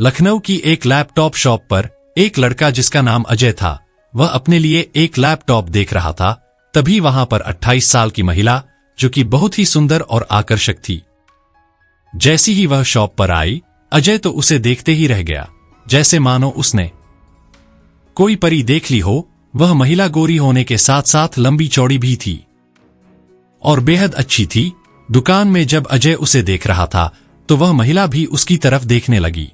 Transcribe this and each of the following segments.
लखनऊ की एक laptop shop पर एक लड़का जिसका नाम अजय था, वह अपने लिए एक लैपटॉप देख रहा था। तभी वहां पर 28 साल की महिला, जो कि बहुत ही सुंदर और आकर्षक थी। जैसी ही वह शॉप पर आई, अजय तो उसे देखते ही रह गया, जैसे मानो उसने कोई परी देख ली हो। वह महिला गोरी होने के साथ साथ लंबी चौड़ी भी थी और बेहद अच्छी थी। दुकान में जब अजय उसे देख रहा था तो वह महिला भी उसकी तरफ देखने लगी।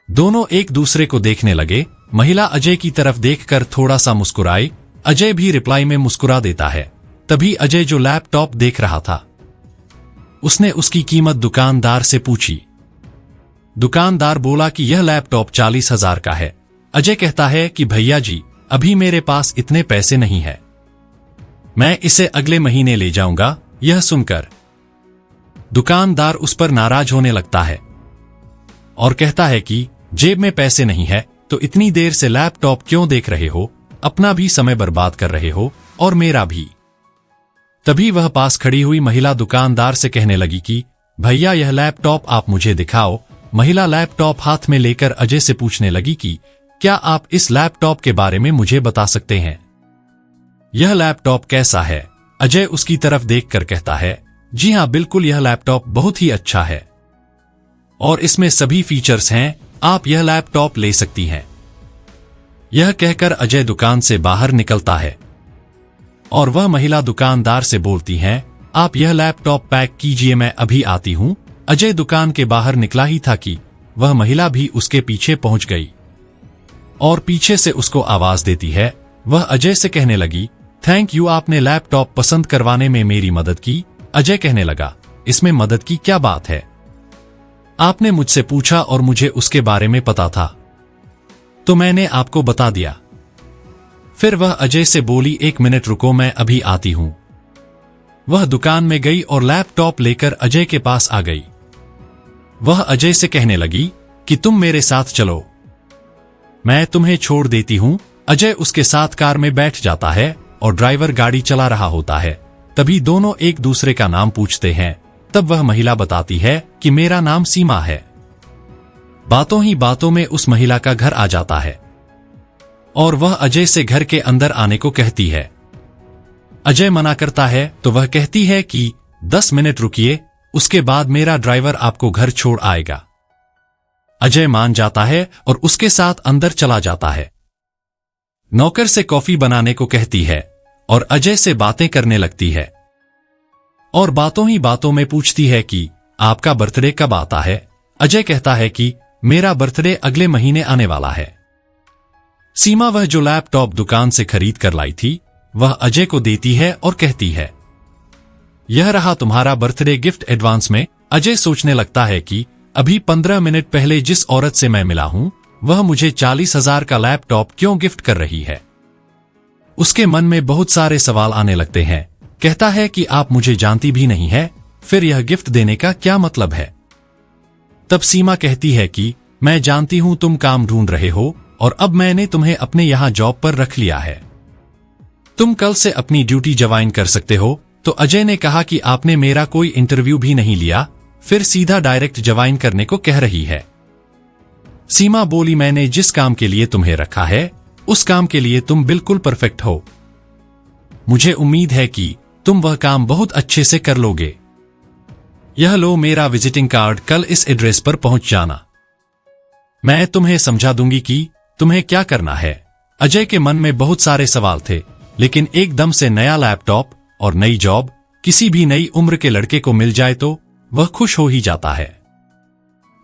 दोनों एक दूसरे को देखने लगे। महिला अजय की तरफ देखकर थोड़ा सा मुस्कुराई। अजय भी रिप्लाई में मुस्कुरा देता है। तभी अजय जो लैपटॉप देख रहा था, उसने उसकी कीमत दुकानदार से पूछी। दुकानदार बोला कि यह लैपटॉप 40,000 का है। अजय कहता है कि भैया जी, अभी मेरे पास इतने पैसे नहीं है, मैं इसे अगले महीने ले जाऊंगा। यह सुनकर दुकानदार उस पर नाराज होने लगता है और कहता है कि जेब में पैसे नहीं है तो इतनी देर से लैपटॉप क्यों देख रहे हो? अपना भी समय बर्बाद कर रहे हो और मेरा भी। तभी वह पास खड़ी हुई महिला दुकानदार से कहने लगी कि भैया, यह लैपटॉप आप मुझे दिखाओ। महिला लैपटॉप हाथ में लेकर अजय से पूछने लगी कि क्या आप इस लैपटॉप के बारे में मुझे बता सकते हैं? यह लैपटॉप कैसा है? अजय उसकी तरफ देखकर कहता है, जी हां बिल्कुल, यह लैपटॉप बहुत ही अच्छा है और इसमें सभी फीचर्स हैं, आप यह लैपटॉप ले सकती हैं। यह कहकर अजय दुकान से बाहर निकलता है और वह महिला दुकानदार से बोलती है, आप यह लैपटॉप पैक कीजिए, मैं अभी आती हूं। अजय दुकान के बाहर निकला ही था कि वह महिला भी उसके पीछे पहुंच गई और पीछे से उसको आवाज देती है। वह अजय से कहने लगी, थैंक यू, आपने लैपटॉप पसंद करवाने में मेरी मदद की। अजय कहने लगा, इसमें मदद की क्या बात है? आपने मुझसे पूछा और मुझे उसके बारे में पता था तो मैंने आपको बता दिया। फिर वह अजय से बोली, 1 मिनट रुको, मैं अभी आती हूं। वह दुकान में गई और लैपटॉप लेकर अजय के पास आ गई। वह अजय से कहने लगी कि तुम मेरे साथ चलो, मैं तुम्हें छोड़ देती हूं। अजय उसके साथ कार में बैठ जाता है और ड्राइवर गाड़ी चला रहा होता है। तभी दोनों एक दूसरे का नाम पूछते हैं। तब वह महिला बताती है कि मेरा नाम सीमा है। बातों ही बातों में उस महिला का घर आ जाता है और वह अजय से घर के अंदर आने को कहती है। अजय मना करता है तो वह कहती है कि 10 मिनट रुकिए, उसके बाद मेरा ड्राइवर आपको घर छोड़ आएगा। अजय मान जाता है और उसके साथ अंदर चला जाता है। नौकर से कॉफी बनाने को कहती है और अजय से बातें करने लगती है और बातों ही बातों में पूछती है कि आपका बर्थडे कब आता है? अजय कहता है कि मेरा बर्थडे अगले महीने आने वाला है। सीमा वह जो लैपटॉप दुकान से खरीद कर लाई थी, वह अजय को देती है और कहती है, यह रहा तुम्हारा बर्थडे गिफ्ट एडवांस में। अजय सोचने लगता है कि अभी 15 मिनट पहले जिस औरत से मैं मिला हूं, वह मुझे 40,000 का लैपटॉप क्यों गिफ्ट कर रही है? उसके मन में बहुत सारे सवाल आने लगते हैं। कहता है कि आप मुझे जानती भी नहीं है, फिर यह गिफ्ट देने का क्या मतलब है? तब सीमा कहती है कि मैं जानती हूं तुम काम ढूंढ रहे हो और अब मैंने तुम्हें अपने यहां जॉब पर रख लिया है, तुम कल से अपनी ड्यूटी ज्वाइन कर सकते हो। तो अजय ने कहा कि आपने मेरा कोई इंटरव्यू भी नहीं लिया, फिर सीधा डायरेक्ट ज्वाइन करने को कह रही है। सीमा बोली, मैंने जिस काम के लिए तुम्हें रखा है उस काम के लिए तुम बिल्कुल परफेक्ट हो। मुझे उम्मीद है कि तुम वह काम बहुत अच्छे से कर लोगे। यह लो मेरा विजिटिंग कार्ड, कल इस एड्रेस पर पहुंच जाना, मैं तुम्हें समझा दूंगी कि तुम्हें क्या करना है। अजय के मन में बहुत सारे सवाल थे, लेकिन एकदम से नया लैपटॉप और नई जॉब किसी भी नई उम्र के लड़के को मिल जाए तो वह खुश हो ही जाता है।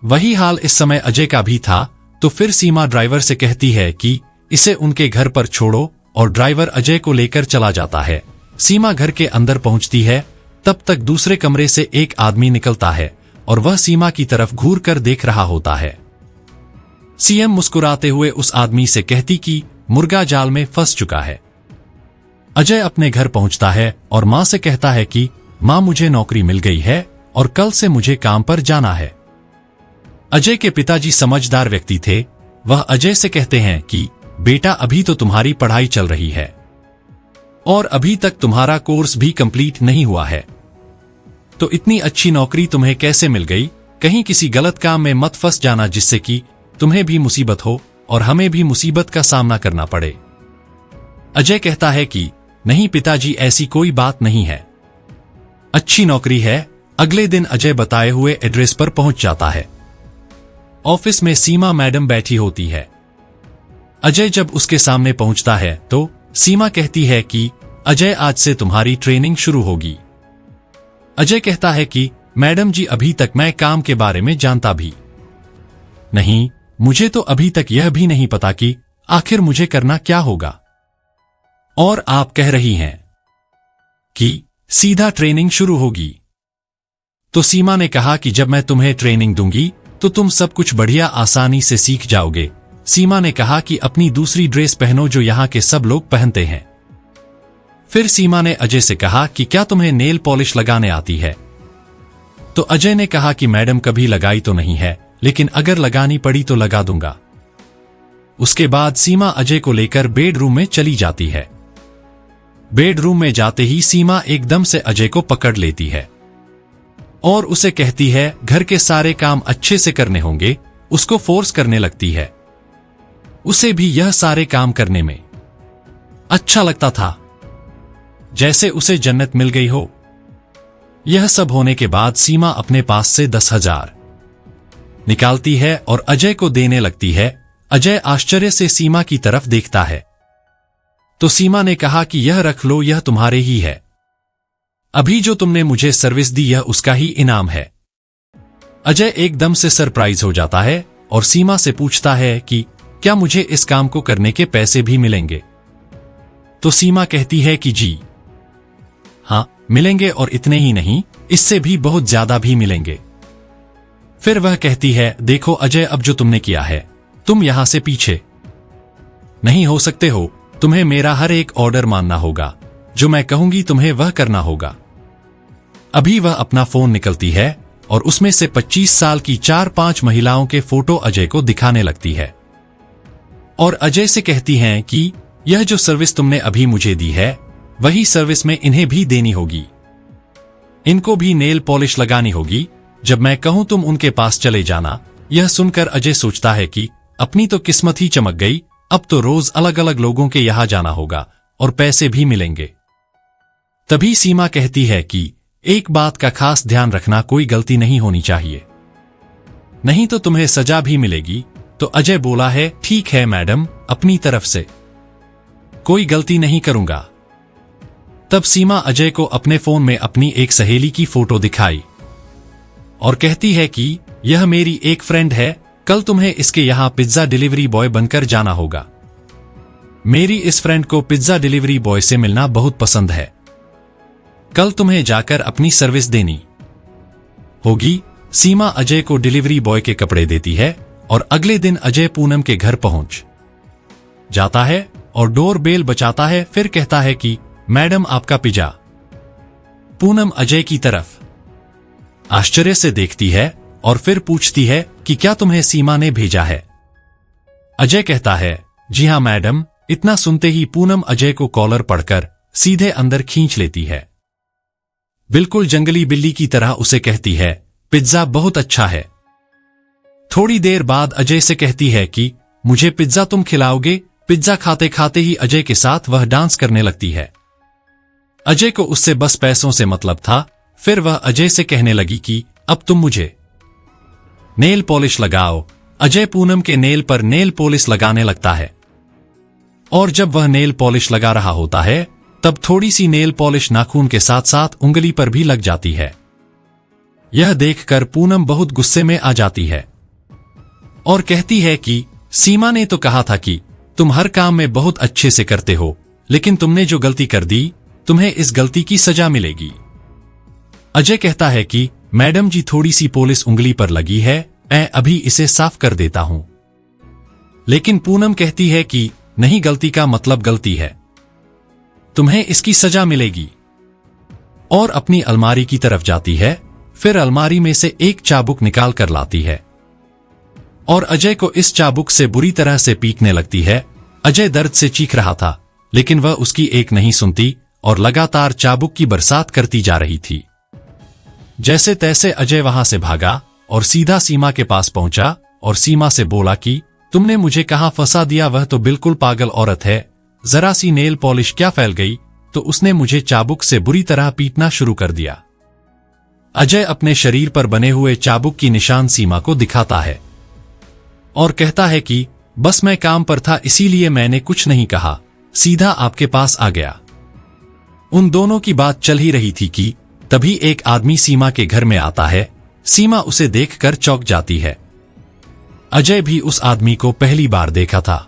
वही हाल इस समय अजय का भी था। तो फिर सीमा ड्राइवर से कहती है कि इसे उनके घर पर छोड़ो और ड्राइवर अजय को लेकर चला जाता है। सीमा घर के अंदर पहुंचती है, तब तक दूसरे कमरे से एक आदमी निकलता है और वह सीमा की तरफ घूर कर देख रहा होता है। सीएम मुस्कुराते हुए उस आदमी से कहती कि मुर्गा जाल में फंस चुका है। अजय अपने घर पहुंचता है और मां से कहता है कि मां, मुझे नौकरी मिल गई है और कल से मुझे काम पर जाना है। अजय के पिताजी समझदार व्यक्ति थे। वह अजय से कहते हैं कि बेटा, अभी तो तुम्हारी पढ़ाई चल रही है और अभी तक तुम्हारा कोर्स भी कंप्लीट नहीं हुआ है, तो इतनी अच्छी नौकरी तुम्हें कैसे मिल गई? कहीं किसी गलत काम में मत फंस जाना जिससे कि तुम्हें भी मुसीबत हो और हमें भी मुसीबत का सामना करना पड़े। अजय कहता है कि नहीं पिताजी, ऐसी कोई बात नहीं है, अच्छी नौकरी है। अगले दिन अजय बताए हुए एड्रेस पर पहुंच जाता है। ऑफिस में सीमा मैडम बैठी होती है। अजय जब उसके सामने पहुंचता है तो सीमा कहती है कि अजय, आज से तुम्हारी ट्रेनिंग शुरू होगी। अजय कहता है कि मैडम जी, अभी तक मैं काम के बारे में जानता भी नहीं, मुझे तो अभी तक यह भी नहीं पता कि आखिर मुझे करना क्या होगा, और आप कह रही हैं कि सीधा ट्रेनिंग शुरू होगी। तो सीमा ने कहा कि जब मैं तुम्हें ट्रेनिंग दूंगी तो तुम सब कुछ बढ़िया आसानी से सीख जाओगे। सीमा ने कहा कि अपनी दूसरी ड्रेस पहनो जो यहां के सब लोग पहनते हैं। फिर सीमा ने अजय से कहा कि क्या तुम्हें नेल पॉलिश लगाने आती है? तो अजय ने कहा कि मैडम, कभी लगाई तो नहीं है, लेकिन अगर लगानी पड़ी तो लगा दूंगा। उसके बाद सीमा अजय को लेकर बेडरूम में चली जाती है। बेडरूम में जाते ही सीमा एकदम से अजय को पकड़ लेती है और उसे कहती है घर के सारे काम अच्छे से करने होंगे। उसको फोर्स करने लगती है। उसे भी यह सारे काम करने में अच्छा लगता था, जैसे उसे जन्नत मिल गई हो। यह सब होने के बाद सीमा अपने पास से 10,000 निकालती है और अजय को देने लगती है। अजय आश्चर्य से सीमा की तरफ देखता है। तो सीमा ने कहा कि यह रख लो, यह तुम्हारे ही है। अभी जो तुमने मुझे सर्विस दी यह उसका ही इनाम है। अजय एकदम से सरप्राइज हो जाता है और सीमा से पूछता है कि क्या मुझे इस काम को करने के पैसे भी मिलेंगे? तो सीमा कहती है कि जी हां, मिलेंगे, और इतने ही नहीं, इससे भी बहुत ज्यादा भी मिलेंगे। फिर वह कहती है, देखो अजय, अब जो तुमने किया है, तुम यहां से पीछे नहीं हो सकते हो। तुम्हें मेरा हर एक ऑर्डर मानना होगा, जो मैं कहूंगी तुम्हें वह करना होगा। अभी वह अपना फोन निकलती है और उसमें से 25 साल की 4-5 महिलाओं के फोटो अजय को दिखाने लगती है और अजय से कहती हैं कि यह जो सर्विस तुमने अभी मुझे दी है वही सर्विस में इन्हें भी देनी होगी। इनको भी नेल पॉलिश लगानी होगी। जब मैं कहूं तुम उनके पास चले जाना। यह सुनकर अजय सोचता है कि अपनी तो किस्मत ही चमक गई, अब तो रोज अलग अलग लोगों के यहां जाना होगा और पैसे भी मिलेंगे। तभी सीमा कहती है कि एक बात का खास ध्यान रखना, कोई गलती नहीं होनी चाहिए, नहीं तो तुम्हें सजा भी मिलेगी। तो अजय बोला है, ठीक है मैडम, अपनी तरफ से कोई गलती नहीं करूंगा। तब सीमा अजय को अपने फोन में अपनी एक सहेली की फोटो दिखाई और कहती है कि यह मेरी एक फ्रेंड है, कल तुम्हें इसके यहां पिज्जा डिलीवरी बॉय बनकर जाना होगा। मेरी इस फ्रेंड को पिज्जा डिलीवरी बॉय से मिलना बहुत पसंद है। कल तुम्हें जाकर अपनी सर्विस देनी होगी। सीमा अजय को डिलीवरी बॉय के कपड़े देती है और अगले दिन अजय पूनम के घर पहुंच जाता है और डोर बेल बजाता है। फिर कहता है कि मैडम, आपका पिज्जा। पूनम अजय की तरफ आश्चर्य से देखती है और फिर पूछती है कि क्या तुम्हें सीमा ने भेजा है? अजय कहता है, जी हां मैडम। इतना सुनते ही पूनम अजय को कॉलर पढ़कर सीधे अंदर खींच लेती है। बिल्कुल जंगली बिल्ली की तरह उसे कहती है, पिज्जा बहुत अच्छा है। थोड़ी देर बाद अजय से कहती है कि मुझे पिज्जा तुम खिलाओगे? पिज्जा खाते खाते ही अजय के साथ वह डांस करने लगती है। अजय को उससे बस पैसों से मतलब था। फिर वह अजय से कहने लगी कि अब तुम मुझे नेल पॉलिश लगाओ। अजय पूनम के नेल पर नेल पॉलिश लगाने लगता है और जब वह नेल पॉलिश लगा रहा होता है तब थोड़ी सी नेल पॉलिश नाखून के साथ साथ उंगली पर भी लग जाती है। यह देखकर पूनम बहुत गुस्से में आ जाती है और कहती है कि सीमा ने तो कहा था कि तुम हर काम में बहुत अच्छे से करते हो, लेकिन तुमने जो गलती कर दी, तुम्हें इस गलती की सजा मिलेगी। अजय कहता है कि मैडम जी, थोड़ी सी पॉलिश उंगली पर लगी है, मैं अभी इसे साफ कर देता हूं। लेकिन पूनम कहती है कि नहीं, गलती का मतलब गलती है, तुम्हें इसकी सजा मिलेगी। और अपनी अलमारी की तरफ जाती है। फिर अलमारी में से एक चाबुक निकाल कर लाती है और अजय को इस चाबुक से बुरी तरह से पीटने लगती है। अजय दर्द से चीख रहा था, लेकिन वह उसकी एक नहीं सुनती और लगातार चाबुक की बरसात करती जा रही थी। जैसे तैसे अजय वहां से भागा और सीधा सीमा के पास पहुंचा और सीमा से बोला कि तुमने मुझे कहां फंसा दिया, वह तो बिल्कुल पागल औरत है, जरा सी नेल पॉलिश क्या फैल गई तो उसने मुझे चाबुक से बुरी तरह पीटना शुरू कर दिया। अजय अपने शरीर पर बने हुए चाबुक की निशान सीमा को दिखाता है और कहता है कि बस मैं काम पर था इसीलिए मैंने कुछ नहीं कहा, सीधा आपके पास आ गया। उन दोनों की बात चल ही रही थी कि तभी एक आदमी सीमा के घर में आता है। सीमा उसे देखकर चौंक जाती है। अजय भी उस आदमी को पहली बार देखा था।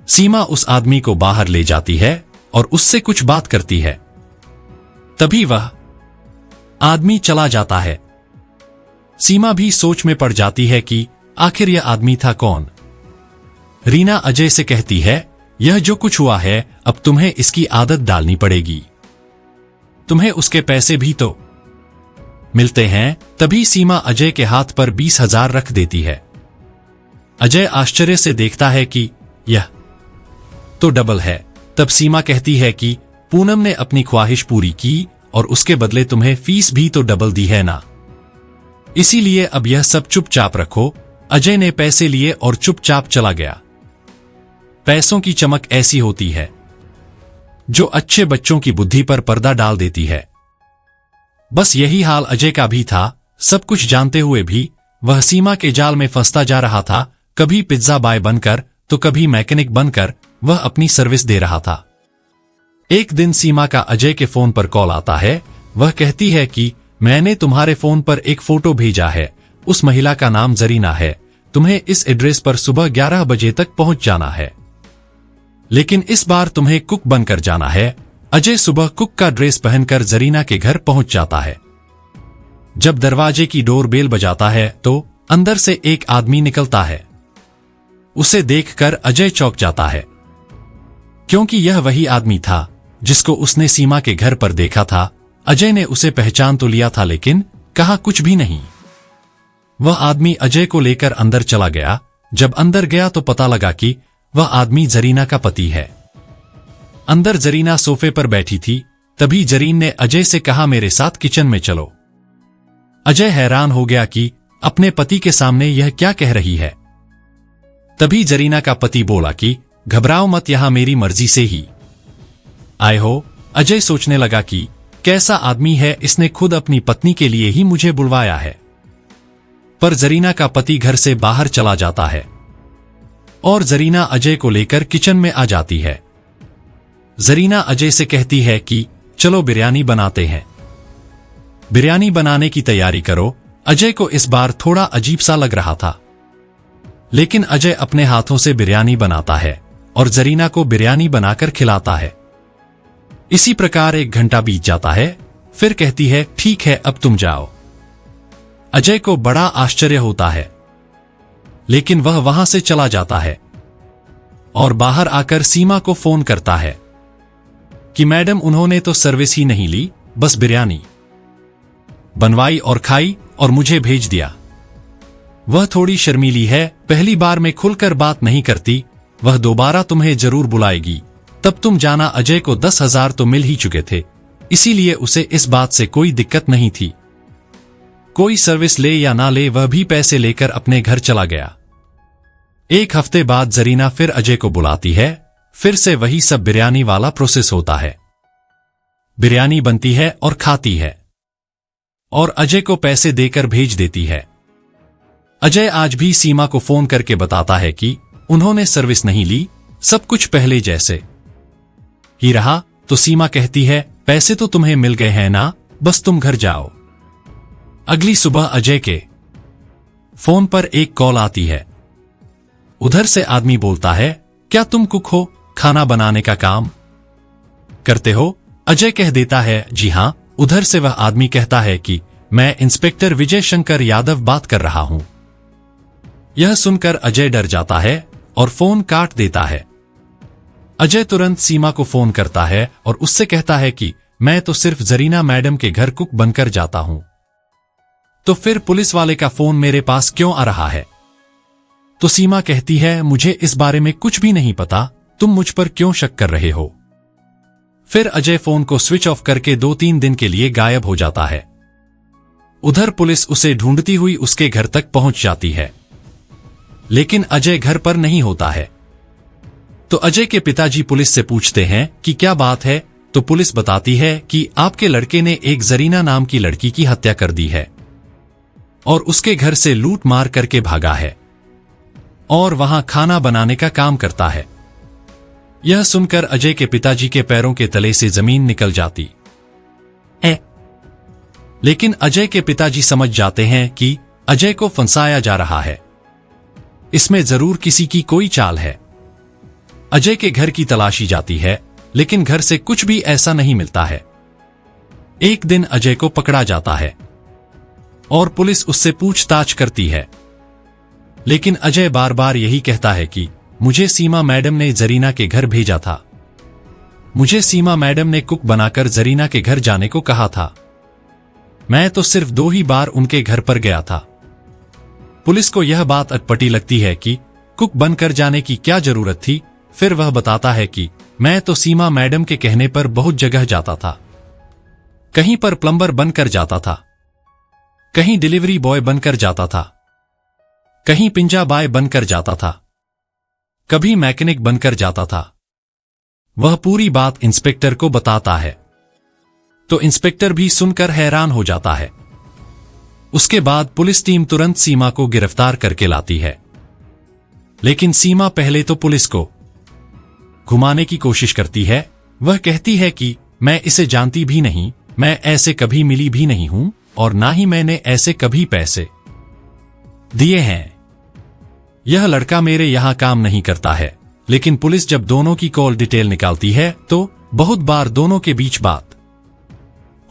सीमा उस आदमी को बाहर ले जाती है और उससे कुछ बात करती है। तभी वह आदमी चला जाता है। सीमा भी सोच में पड़ जाती है कि आखिर यह आदमी था कौन। रीना अजय से कहती है, यह जो कुछ हुआ है अब तुम्हें इसकी आदत डालनी पड़ेगी, तुम्हें उसके पैसे भी तो मिलते हैं। तभी सीमा अजय के हाथ पर 20,000 रख देती है। अजय आश्चर्य से देखता है कि यह तो डबल है। तब सीमा कहती है कि पूनम ने अपनी ख्वाहिश पूरी की और उसके बदले तुम्हें फीस भी तो डबल दी है ना, इसीलिए अब यह सब चुपचाप रखो। अजय ने पैसे लिए और चुपचाप चला गया। पैसों की चमक ऐसी होती है जो अच्छे बच्चों की बुद्धि पर पर्दा डाल देती है। बस यही हाल अजय का भी था। सब कुछ जानते हुए भी वह सीमा के जाल में फंसता जा रहा था। कभी पिज्जा बॉय बनकर तो कभी मैकेनिक बनकर वह अपनी सर्विस दे रहा था। एक दिन सीमा का अजय के फोन पर कॉल आता है। वह कहती है कि मैंने तुम्हारे फोन पर एक फोटो भेजा है, उस महिला का नाम जरीना है, तुम्हें इस एड्रेस पर सुबह 11 बजे तक पहुंच जाना है, लेकिन इस बार तुम्हें कुक बनकर जाना है। अजय सुबह कुक का ड्रेस पहनकर जरीना के घर पहुंच जाता है। जब दरवाजे की डोर बेल बजाता है तो अंदर से एक आदमी निकलता है। उसे देखकर अजय चौंक जाता है, क्योंकि यह वही आदमी था जिसको उसने सीमा के घर पर देखा था। अजय ने उसे पहचान तो लिया था लेकिन कहा कुछ भी नहीं। वह आदमी अजय को लेकर अंदर चला गया। जब अंदर गया तो पता लगा कि वह आदमी जरीना का पति है। अंदर जरीना सोफे पर बैठी थी। तभी जरीन ने अजय से कहा, मेरे साथ किचन में चलो। अजय हैरान हो गया कि अपने पति के सामने यह क्या कह रही है। तभी जरीना का पति बोला कि घबराओ मत, यहां मेरी मर्जी से ही आए हो। अजय सोचने लगा कि कैसा आदमी है, इसने खुद अपनी पत्नी के लिए ही मुझे बुलवाया है। पर जरीना का पति घर से बाहर चला जाता है और जरीना अजय को लेकर किचन में आ जाती है। जरीना अजय से कहती है कि चलो बिरयानी बनाते हैं, बिरयानी बनाने की तैयारी करो। अजय को इस बार थोड़ा अजीब सा लग रहा था, लेकिन अजय अपने हाथों से बिरयानी बनाता है और जरीना को बिरयानी बनाकर खिलाता है। इसी प्रकार 1 घंटा बीत जाता है। फिर कहती है, ठीक है अब तुम जाओ। अजय को बड़ा आश्चर्य होता है, लेकिन वह वहां से चला जाता है और बाहर आकर सीमा को फोन करता है कि मैडम उन्होंने तो सर्विस ही नहीं ली, बस बिरयानी बनवाई और खाई और मुझे भेज दिया। वह थोड़ी शर्मीली है, पहली बार में खुलकर बात नहीं करती, वह दोबारा तुम्हें जरूर बुलाएगी, तब तुम जाना। अजय को 10,000 तो मिल ही चुके थे, इसीलिए उसे इस बात से कोई दिक्कत नहीं थी। कोई सर्विस ले या ना ले, वह भी पैसे लेकर अपने घर चला गया। 1 हफ्ते बाद जरीना फिर अजय को बुलाती है। फिर से वही सब बिरयानी वाला प्रोसेस होता है। बिरयानी बनती है और खाती है और अजय को पैसे देकर भेज देती है। अजय आज भी सीमा को फोन करके बताता है कि उन्होंने सर्विस नहीं ली, सब कुछ पहले जैसे ही रहा। तो सीमा कहती है, पैसे तो तुम्हें मिल गए हैं ना, बस तुम घर जाओ। अगली सुबह अजय के फोन पर एक कॉल आती है। उधर से आदमी बोलता है, क्या तुम कुक हो, खाना बनाने का काम करते हो? अजय कह देता है, जी हां। उधर से वह आदमी कहता है कि मैं इंस्पेक्टर विजय शंकर यादव बात कर रहा हूं। यह सुनकर अजय डर जाता है और फोन काट देता है। अजय तुरंत सीमा को फोन करता है और उससे कहता है कि मैं तो सिर्फ जरीना मैडम के घर कुक बनकर जाता हूं, तो फिर पुलिस वाले का फोन मेरे पास क्यों आ रहा है? तो सीमा कहती है, मुझे इस बारे में कुछ भी नहीं पता, तुम मुझ पर क्यों शक कर रहे हो? फिर अजय फोन को स्विच ऑफ करके 2-3 दिन के लिए गायब हो जाता है। उधर पुलिस उसे ढूंढती हुई उसके घर तक पहुंच जाती है, लेकिन अजय घर पर नहीं होता है। तो अजय के पिताजी पुलिस से पूछते हैं कि क्या बात है, तो पुलिस बताती है कि आपके लड़के ने एक जरीना नाम की लड़की की हत्या कर दी है और उसके घर से लूट मार करके भागा है और वहां खाना बनाने का काम करता है। यह सुनकर अजय के पिताजी के पैरों के तले से जमीन निकल जाती है, लेकिन अजय के पिताजी समझ जाते हैं कि अजय को फंसाया जा रहा है, इसमें जरूर किसी की कोई चाल है। अजय के घर की तलाशी जाती है, लेकिन घर से कुछ भी ऐसा नहीं मिलता है। एक दिन अजय को पकड़ा जाता है और पुलिस उससे पूछताछ करती है, लेकिन अजय बार बार यही कहता है कि मुझे सीमा मैडम ने जरीना के घर भेजा था, मुझे सीमा मैडम ने कुक बनाकर जरीना के घर जाने को कहा था, मैं तो सिर्फ 2 ही बार उनके घर पर गया था। पुलिस को यह बात अटपटी लगती है कि कुक बनकर जाने की क्या जरूरत थी। फिर वह बताता है कि मैं तो सीमा मैडम के कहने पर बहुत जगह जाता था, कहीं पर प्लम्बर बनकर जाता था, कहीं डिलीवरी बॉय बनकर जाता था, कहीं पिंजा बॉय बनकर जाता था, कभी मैकेनिक बनकर जाता था। वह पूरी बात इंस्पेक्टर को बताता है, तो इंस्पेक्टर भी सुनकर हैरान हो जाता है। उसके बाद पुलिस टीम तुरंत सीमा को गिरफ्तार करके लाती है, लेकिन सीमा पहले तो पुलिस को घुमाने की कोशिश करती है। वह कहती है कि मैं इसे जानती भी नहीं, मैं ऐसे कभी मिली भी नहीं हूं और ना ही मैंने ऐसे कभी पैसे दिए हैं, यह लड़का मेरे यहां काम नहीं करता है। लेकिन पुलिस जब दोनों की कॉल डिटेल निकालती है तो बहुत बार दोनों के बीच बात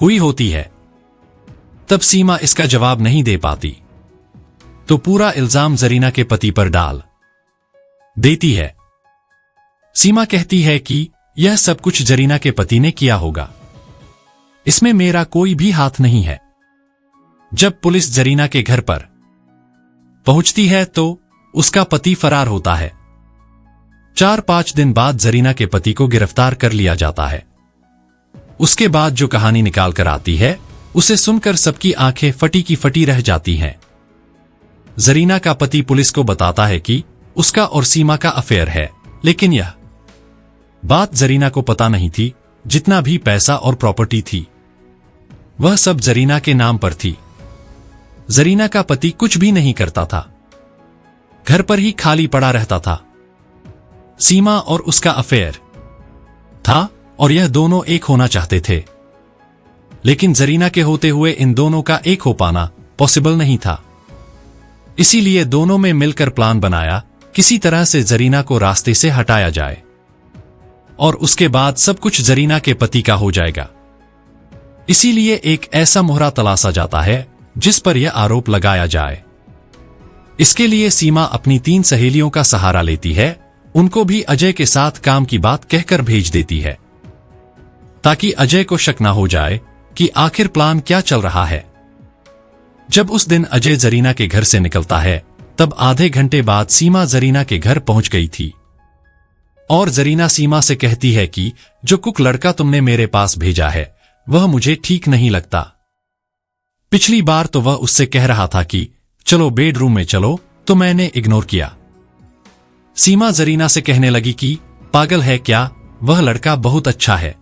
हुई होती है। तब सीमा इसका जवाब नहीं दे पाती, तो पूरा इल्जाम जरीना के पति पर डाल देती है। सीमा कहती है कि यह सब कुछ जरीना के पति ने किया होगा, इसमें मेरा कोई भी हाथ नहीं है। जब पुलिस जरीना के घर पर पहुंचती है तो उसका पति फरार होता है। 4-5 दिन बाद जरीना के पति को गिरफ्तार कर लिया जाता है। उसके बाद जो कहानी निकाल कर आती है, उसे सुनकर सबकी आंखें फटी की फटी रह जाती हैं। जरीना का पति पुलिस को बताता है कि उसका और सीमा का अफेयर है, लेकिन यह बात जरीना को पता नहीं थी। जितना भी पैसा और प्रॉपर्टी थी, वह सब जरीना के नाम पर थी। जरीना का पति कुछ भी नहीं करता था, घर पर ही खाली पड़ा रहता था। सीमा और उसका अफेयर था और यह दोनों एक होना चाहते थे, लेकिन जरीना के होते हुए इन दोनों का एक हो पाना पॉसिबल नहीं था। इसीलिए दोनों में मिलकर प्लान बनाया, किसी तरह से जरीना को रास्ते से हटाया जाए और उसके बाद सब कुछ जरीना के पति का हो जाएगा। इसीलिए एक ऐसा मोहरा तलाशा जाता है जिस पर यह आरोप लगाया जाए। इसके लिए सीमा अपनी 3 सहेलियों का सहारा लेती है, उनको भी अजय के साथ काम की बात कहकर भेज देती है, ताकि अजय को शक न हो जाए कि आखिर प्लान क्या चल रहा है। जब उस दिन अजय जरीना के घर से निकलता है, तब आधे घंटे बाद सीमा जरीना के घर पहुंच गई थी और जरीना सीमा से कहती है कि जो कुक लड़का तुमने मेरे पास भेजा है वह मुझे ठीक नहीं लगता। पिछली बार तो वह उससे कह रहा था कि चलो बेडरूम में चलो, तो मैंने इग्नोर किया। सीमा जरीना से कहने लगी कि पागल है क्या, वह लड़का बहुत अच्छा है,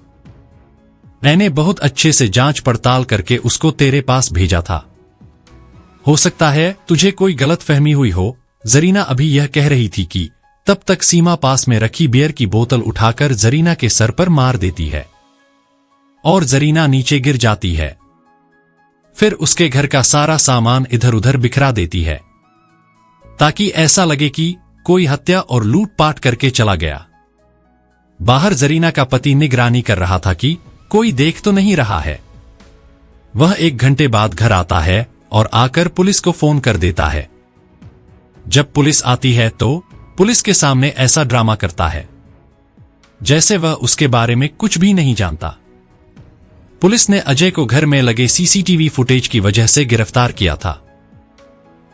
मैंने बहुत अच्छे से जांच पड़ताल करके उसको तेरे पास भेजा था, हो सकता है तुझे कोई गलतफहमी हुई हो। जरीना अभी यह कह रही थी कि तब तक सीमा पास में रखी बियर की बोतल उठाकर जरीना के सर पर मार देती है और जरीना नीचे गिर जाती है। फिर उसके घर का सारा सामान इधर उधर बिखरा देती है, ताकि ऐसा लगे कि कोई हत्या और लूटपाट करके चला गया। बाहर जरीना का पति निगरानी कर रहा था कि कोई देख तो नहीं रहा है। वह 1 घंटे बाद घर आता है और आकर पुलिस को फोन कर देता है। जब पुलिस आती है तो पुलिस के सामने ऐसा ड्रामा करता है जैसे वह उसके बारे में कुछ भी नहीं जानता। पुलिस ने अजय को घर में लगे सीसीटीवी फुटेज की वजह से गिरफ्तार किया था,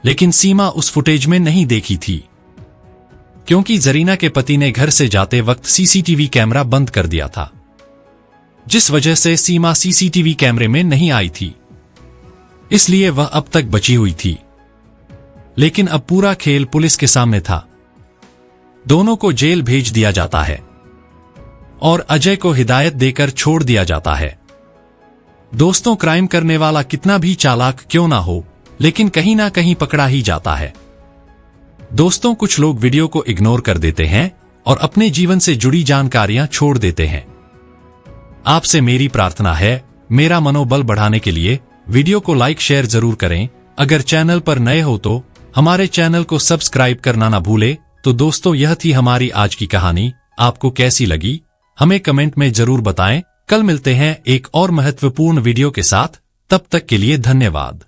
लेकिन सीमा उस फुटेज में नहीं देखी थी, क्योंकि जरीना के पति ने घर से जाते वक्त सीसीटीवी कैमरा बंद कर दिया था, जिस वजह से सीमा सीसीटीवी कैमरे में नहीं आई थी। इसलिए वह अब तक बची हुई थी। लेकिन अब पूरा खेल पुलिस के सामने था। दोनों को जेल भेज दिया जाता है और अजय को हिदायत देकर छोड़ दिया जाता है। दोस्तों, क्राइम करने वाला कितना भी चालाक क्यों ना हो, लेकिन कहीं ना कहीं पकड़ा ही जाता है। दोस्तों, कुछ लोग वीडियो को इग्नोर कर देते हैं और अपने जीवन से जुड़ी जानकारियां छोड़ देते हैं। आपसे मेरी प्रार्थना है, मेरा मनोबल बढ़ाने के लिए वीडियो को लाइक शेयर जरूर करें। अगर चैनल पर नए हो तो हमारे चैनल को सब्सक्राइब करना ना भूले। तो दोस्तों, यह थी हमारी आज की कहानी। आपको कैसी लगी हमें कमेंट में जरूर बताएं। कल मिलते हैं एक और महत्वपूर्ण वीडियो के साथ। तब तक के लिए धन्यवाद।